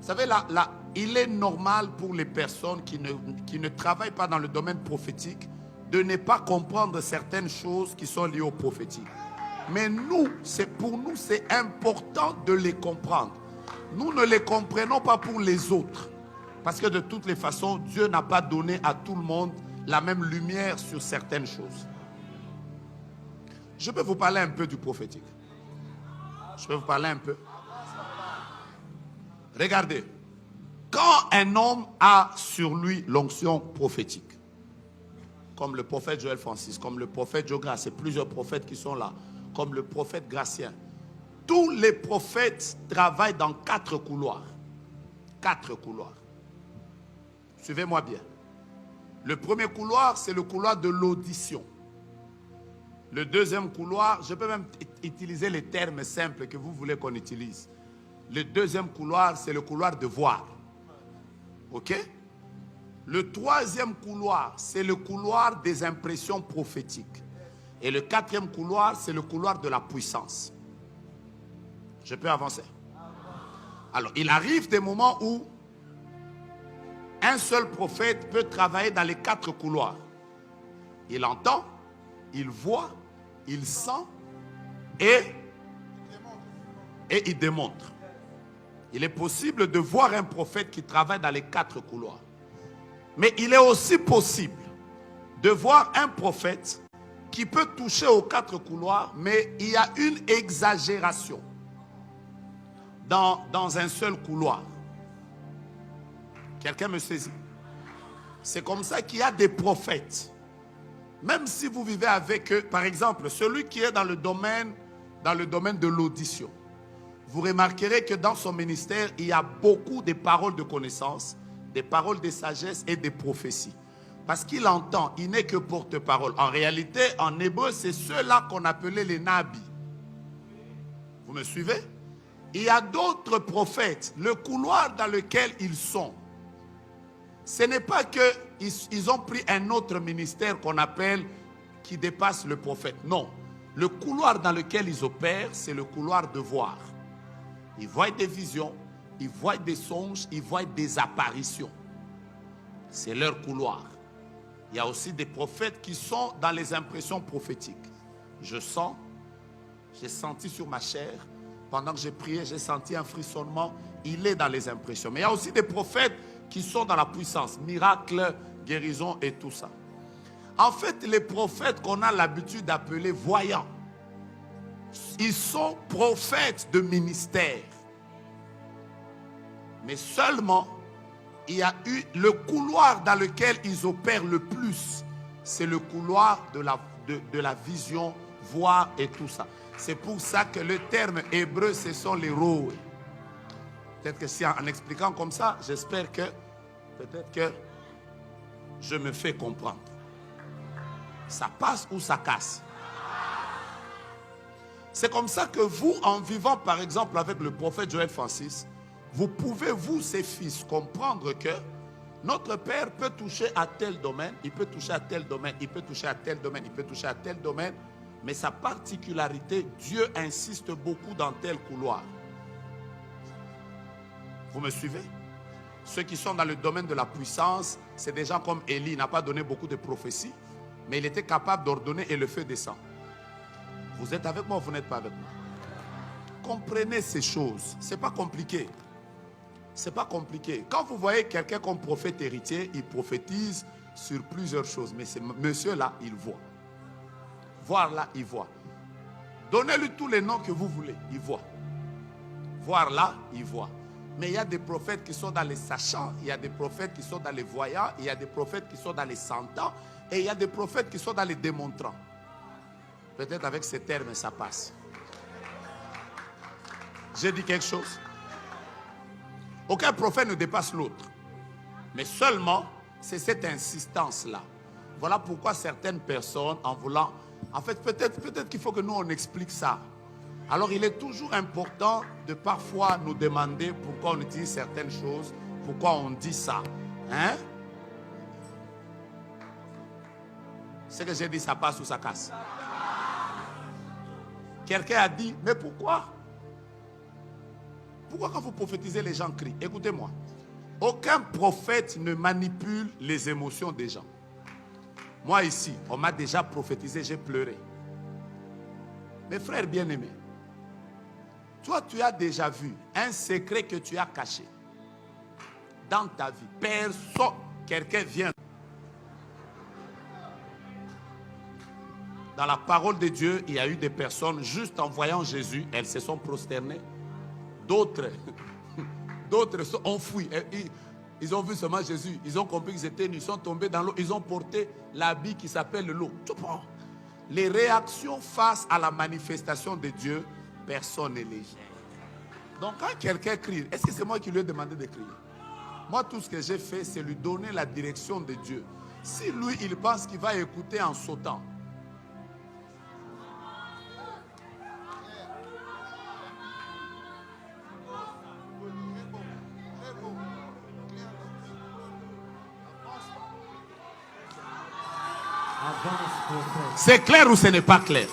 Vous savez, il est normal pour les personnes qui ne travaillent pas dans le domaine prophétique de ne pas comprendre certaines choses qui sont liées au prophétique. Mais pour nous, c'est important de les comprendre. Nous ne les comprenons pas pour les autres. Parce que de toutes les façons, Dieu n'a pas donné à tout le monde la même lumière sur certaines choses. Je peux vous parler un peu du prophétique. Je peux vous parler un peu. Regardez. Quand un homme a sur lui l'onction prophétique, comme le prophète Joël Francis, comme le prophète Joe Grace, et plusieurs prophètes qui sont là, comme le prophète Gratien, tous les prophètes travaillent dans 4 couloirs. 4 couloirs. Suivez-moi bien. Le premier couloir, c'est le couloir de l'audition. Le deuxième couloir, je peux même utiliser les termes simples que vous voulez qu'on utilise. Le deuxième couloir, c'est le couloir de voir. Ok? Le troisième couloir, c'est le couloir des impressions prophétiques. Et le quatrième couloir, c'est le couloir de la puissance. Je peux avancer? Alors, il arrive des moments où un seul prophète peut travailler dans les 4 couloirs. Il entend, il voit, il sent et il démontre. Il est possible de voir un prophète qui travaille dans les 4 couloirs. Mais il est aussi possible de voir un prophète qui peut toucher aux 4 couloirs, mais il y a une exagération dans un seul couloir. Quelqu'un me saisit? C'est comme ça qu'il y a des prophètes. Même si vous vivez avec eux, par exemple, celui qui est dans le domaine de l'audition, vous remarquerez que dans son ministère, il y a beaucoup de paroles de connaissance, des paroles de sagesse et des prophéties. Parce qu'il entend, il n'est que porte-parole. En réalité, en hébreu, c'est ceux-là qu'on appelait les nabis. Vous me suivez? Il y a d'autres prophètes, le couloir dans lequel ils sont. Ce n'est pas qu'ils ont pris un autre ministère qu'on appelle, qui dépasse le prophète. Non. Le couloir dans lequel ils opèrent, c'est le couloir de voir. Ils voient des visions, ils voient des songes, ils voient des apparitions. C'est leur couloir. Il y a aussi des prophètes qui sont dans les impressions prophétiques. Je sens, j'ai senti sur ma chair, pendant que j'ai prié, j'ai senti un frissonnement. Il est dans les impressions. Mais il y a aussi des prophètes qui sont dans la puissance, miracles, guérison et tout ça. En fait, les prophètes qu'on a l'habitude d'appeler voyants, ils sont prophètes de ministère. Mais seulement, il y a eu le couloir dans lequel ils opèrent le plus. C'est le couloir de la vision, voir et tout ça. C'est pour ça que le terme hébreu, ce sont les rois. Peut-être que si en expliquant comme ça, j'espère que peut-être que je me fais comprendre. Ça passe ou ça casse? C'est comme ça que vous, en vivant par exemple avec le prophète Joël Francis, vous pouvez, vous, ses fils, comprendre que notre Père peut toucher à tel domaine, il peut toucher à tel domaine, il peut toucher à tel domaine, il peut toucher à tel domaine, mais sa particularité, Dieu insiste beaucoup dans tel couloir. Vous me suivez? Ceux qui sont dans le domaine de la puissance, c'est des gens comme Élie, il n'a pas donné beaucoup de prophéties, mais il était capable d'ordonner et le feu descend. Vous êtes avec moi ou vous n'êtes pas avec moi? Comprenez ces choses, ce n'est pas compliqué. C'est pas compliqué. Quand vous voyez quelqu'un comme prophète héritier, il prophétise sur plusieurs choses. Mais ce monsieur-là, il voit. Voir là, il voit. Donnez-lui tous les noms que vous voulez, il voit. Voir là, il voit. Mais il y a des prophètes qui sont dans les sachants, il y a des prophètes qui sont dans les voyants, il y a des prophètes qui sont dans les sentants, et il y a des prophètes qui sont dans les démontrants. Peut-être avec ces termes, ça passe. J'ai dit quelque chose? Aucun prophète ne dépasse l'autre. Mais seulement, c'est cette insistance-là. Voilà pourquoi certaines personnes, en voulant... En fait, peut-être qu'il faut que nous, on explique ça. Alors, il est toujours important de parfois nous demander pourquoi on utilise certaines choses, pourquoi on dit ça. Hein? Ce que j'ai dit, ça passe ou ça casse? Quelqu'un a dit, mais pourquoi? Pourquoi quand vous prophétisez, les gens crient? Écoutez-moi. Aucun prophète ne manipule les émotions des gens. Moi ici, on m'a déjà prophétisé, j'ai pleuré. Mes frères bien-aimés, toi tu as déjà vu un secret que tu as caché dans ta vie. Personne, quelqu'un vient. Dans la parole de Dieu, il y a eu des personnes, juste en voyant Jésus, elles se sont prosternées. D'autres ont fui. Ils ont vu seulement Jésus. Ils ont compris qu'ils étaient nus. Ils sont tombés dans l'eau. Ils ont porté l'habit qui s'appelle l'eau. Les réactions face à la manifestation de Dieu, personne n'est léger. Donc quand quelqu'un crie, est-ce que c'est moi qui lui ai demandé de crier? Moi, tout ce que j'ai fait, c'est lui donner la direction de Dieu. Si lui, il pense qu'il va écouter en sautant, c'est clair ou ce n'est pas clair?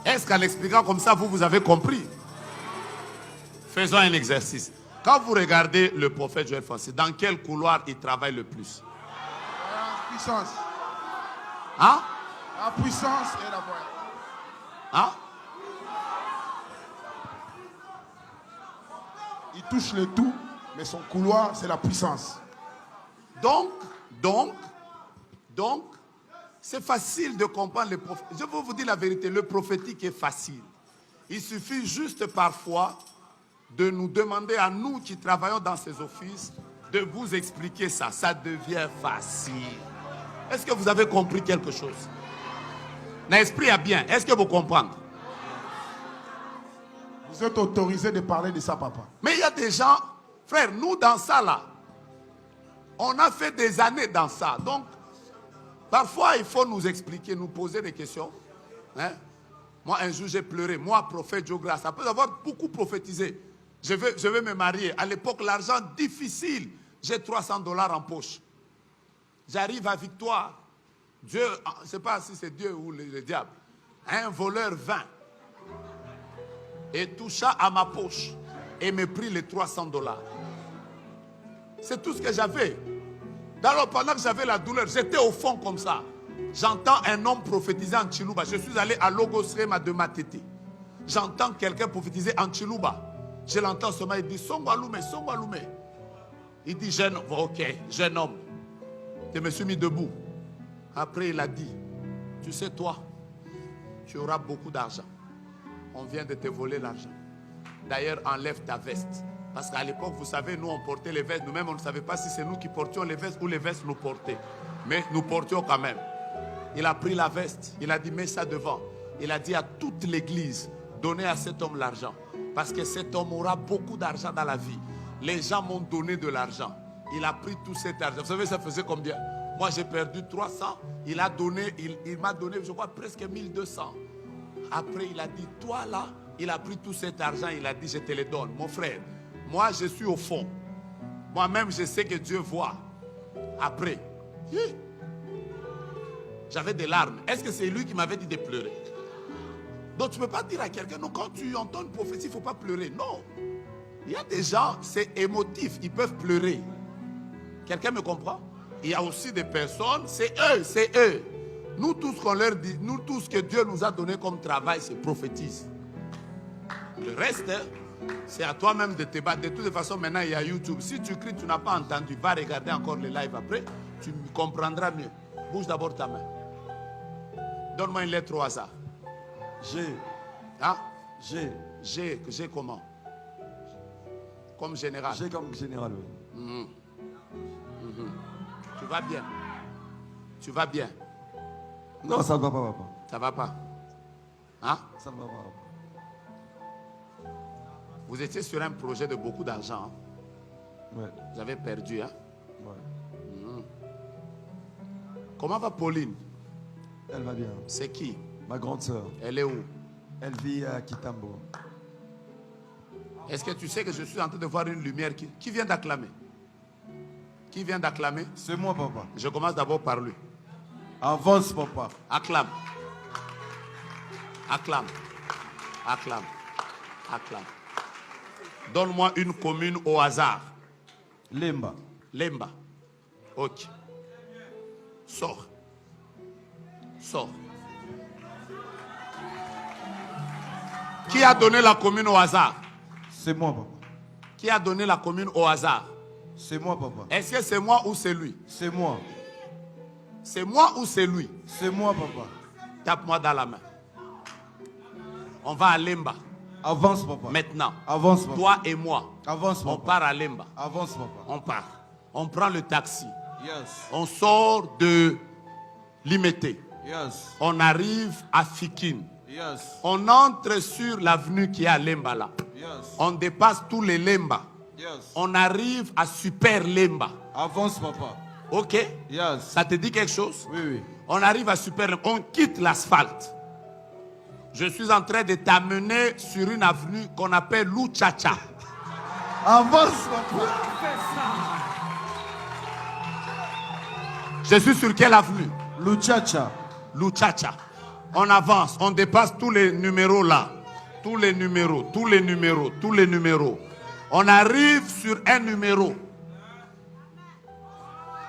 Est-ce qu'en expliquant comme ça, vous avez compris? Faisons un exercice. Quand vous regardez le prophète Joël Francis, dans quel couloir il travaille le plus? La puissance. Hein? La puissance et la voix. Hein? Il touche le tout, mais son couloir, c'est la puissance. Donc, c'est facile de comprendre le prophète. Je vais vous dire la vérité, le prophétique est facile. Il suffit juste parfois de nous demander à nous qui travaillons dans ces offices de vous expliquer ça. Ça devient facile. Est-ce que vous avez compris quelque chose? L'esprit a bien. Est-ce que vous comprenez? Vous êtes autorisé de parler de ça, papa. Mais il y a des gens, frère, nous dans ça là, on a fait des années dans ça. Donc, parfois, il faut nous expliquer, nous poser des questions. Hein? Moi, un jour, j'ai pleuré. Moi, prophète Joe Grace, après avoir beaucoup prophétisé, je vais me marier. À l'époque, l'argent difficile. J'ai 300 $ en poche. J'arrive à Victoire. Dieu, je ne sais pas si c'est Dieu ou le diable. Un voleur vint et toucha à ma poche et me prit les 300 $. C'est tout ce que j'avais. Alors, pendant que j'avais la douleur, j'étais au fond comme ça. J'entends un homme prophétiser en Chiluba. Je suis allé à Logos Rema de Matete. J'entends quelqu'un prophétiser en Chiluba. Je l'entends seulement, il dit Songo Alume, Songo Alume. Il dit jeune homme, ok, jeune homme. Je me suis mis debout. Après, il a dit, tu sais toi, tu auras beaucoup d'argent. On vient de te voler l'argent. D'ailleurs, enlève ta veste. Parce qu'à l'époque, vous savez, nous, on portait les vestes. Nous-mêmes, on ne savait pas si c'est nous qui portions les vestes ou les vestes nous portaient. Mais nous portions quand même. Il a pris la veste. Il a dit, mets ça devant. Il a dit à toute l'église, donnez à cet homme l'argent. Parce que cet homme aura beaucoup d'argent dans la vie. Les gens m'ont donné de l'argent. Il a pris tout cet argent. Vous savez, ça faisait combien? Moi, j'ai perdu 300. Il m'a donné, je crois, presque 1200. Après, il a dit, toi là, il a pris tout cet argent. Il a dit, je te le donne. Mon frère, moi, je suis au fond. Moi-même, je sais que Dieu voit. Après, j'avais des larmes. Est-ce que c'est lui qui m'avait dit de pleurer? Donc, tu ne peux pas dire à quelqu'un, non, quand tu entends une prophétie, il ne faut pas pleurer. Non. Il y a des gens, c'est émotif, ils peuvent pleurer. Quelqu'un me comprend? Il y a aussi des personnes, c'est eux. Nous, tout ce qu'on leur dit, nous, tout ce que Dieu nous a donné comme travail, c'est prophétise. Le reste, c'est à toi-même de te battre. De toute façon, maintenant, il y a YouTube. Si tu cries, tu n'as pas entendu, va regarder encore le live après, tu comprendras mieux. Bouge d'abord ta main. Donne-moi une lettre au hasard. G. Hein? G. G comment? Comme général. G comme général, oui. Tu vas bien. Tu vas bien. Non, ça ne va pas, papa. Ça va pas. Hein? Ça ne va pas. Vous étiez sur un projet de beaucoup d'argent. Hein? Ouais. Vous avez perdu. Hein? Ouais. Comment va Pauline? Elle va bien. C'est qui? Ma grande sœur. Elle est où? Elle vit à Kitambo. Est-ce que tu sais que je suis en train de voir une lumière qui vient d'acclamer? Qui vient d'acclamer? C'est moi, papa. Je commence d'abord par lui. Avance, papa. Acclame. Acclame. Acclame. Acclame. Donne-moi une commune au hasard. Lemba. Lemba. Ok. Sors. Sors. Qui a donné la commune au hasard? C'est moi, papa. Qui a donné la commune au hasard? C'est moi, papa. Est-ce que c'est moi ou c'est lui? C'est moi. C'est moi ou c'est lui? C'est moi, papa. Tape-moi dans la main. On va à Lemba. Avance, papa. Maintenant. Avance, papa. Toi et moi. Avance, On papa. part à Lemba. Avance, papa. On part. On prend le taxi. Yes. On sort de Limité. Yes. On arrive à Fikine. Yes. On entre sur l'avenue qui est à Lemba là. Yes. On dépasse tous les Lemba. Yes. On arrive à Super Lemba. Avance, papa. Ok? Yes. Ça te dit quelque chose? Oui, oui. On arrive à Super Lemba. On quitte l'asphalte. Je suis en train de t'amener sur une avenue qu'on appelle Luchacha. Avance, papa. Je suis sur quelle avenue? Luchacha. Luchacha. On avance, on dépasse tous les numéros là. Tous les numéros, tous les numéros, tous les numéros. On arrive sur un numéro.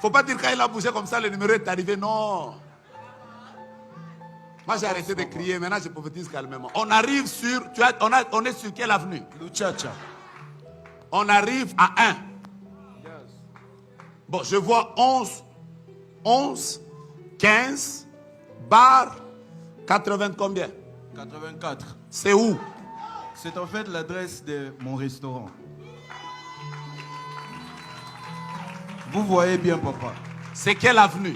Faut pas dire quand il a bougé comme ça, le numéro est arrivé. Non. Moi j'ai arrêté de crier, maintenant je prophétise calmement. On arrive sur, on est sur quelle avenue? Luchacha. On arrive à 1. Bon, je vois 11, 15, bar, 80 combien? 84. C'est où? C'est en fait l'adresse de mon restaurant. Vous voyez bien, papa. C'est quelle avenue?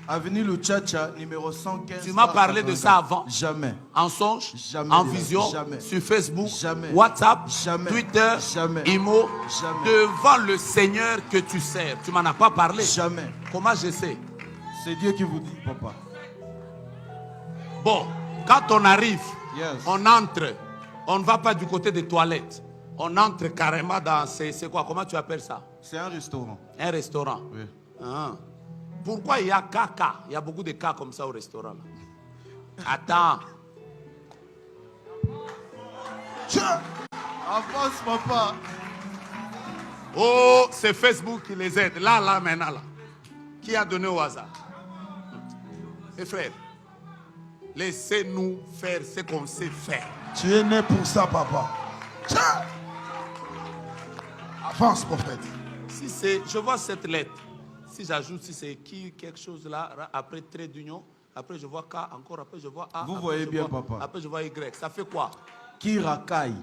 Avenue Luchacha, numéro 115. Tu m'as bar parlé de 84. ça avant? Jamais. En songe? Jamais En de la vie. vision? Jamais. Sur Facebook? Jamais. WhatsApp? Jamais. Twitter? Jamais. Imo? Jamais. Devant le Seigneur que tu sers. Tu m'en as pas parlé? Jamais. Comment je sais? C'est Dieu qui vous dit, papa. Bon, quand on arrive, Yes. on entre. On ne va pas du côté des toilettes. On entre carrément dans... C'est quoi? Comment tu appelles ça? C'est un restaurant. Un restaurant. Oui. Ah. Pourquoi il y a caca? Il y a beaucoup de cas comme ça au restaurant. Là. Attends. Tiens. Avance, papa. Oh, c'est Facebook qui les aide. Là, maintenant, là. Qui a donné au hasard? Mes frères, laissez-nous faire ce qu'on sait faire. Tu es né pour ça, papa. Tiens. Avance, prophète. Si c'est, je vois cette lettre. Si j'ajoute, si c'est qui, quelque chose là, après trait d'union, après je vois K, encore après je vois A. Vous après, voyez je bien, vois, papa. Après je vois Y. Ça fait quoi? Kirakai.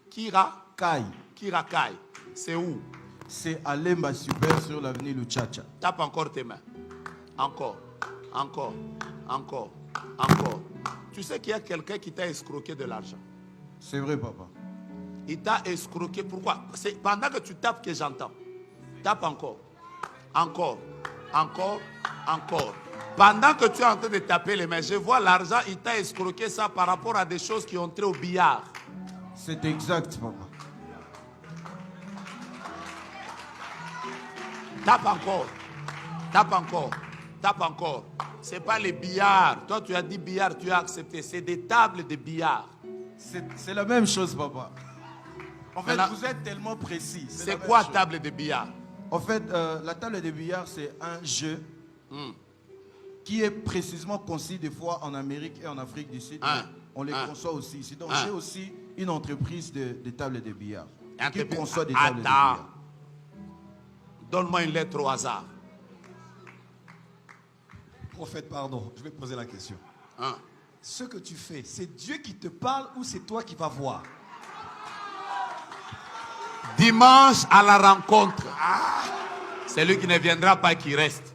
Kirakai. Kai. C'est où? C'est à Lemba Super sur l'avenue Luchacha. Tape encore tes mains. Encore. Tu sais qu'il y a quelqu'un qui t'a escroqué de l'argent. C'est vrai, papa. Il t'a escroqué. Pourquoi? C'est pendant que tu tapes que j'entends. Tape encore. Pendant que tu es en train de taper les mains, je vois l'argent, il t'a escroqué ça par rapport à des choses qui ont trait au billard. C'est exact, papa. Tape encore. C'est pas les billards. Toi, tu as dit billard, tu as accepté. C'est des tables de billard. C'est la même chose, papa. En fait, Maintenant, vous êtes tellement précis. C'est la même quoi chose. table de billard? En fait, la table de billard, c'est un jeu qui est précisément conçu des fois en Amérique et en Afrique du Sud. On les conçoit aussi ici. Donc, j'ai aussi une entreprise de tables de billard qui conçoit des tables de billard. Donne-moi une lettre au hasard. Prophète, pardon, je vais poser la question. Hein? Ce que tu fais, c'est Dieu qui te parle ou c'est toi qui vas voir? Dimanche à la rencontre. Celui qui ne viendra pas, qui reste.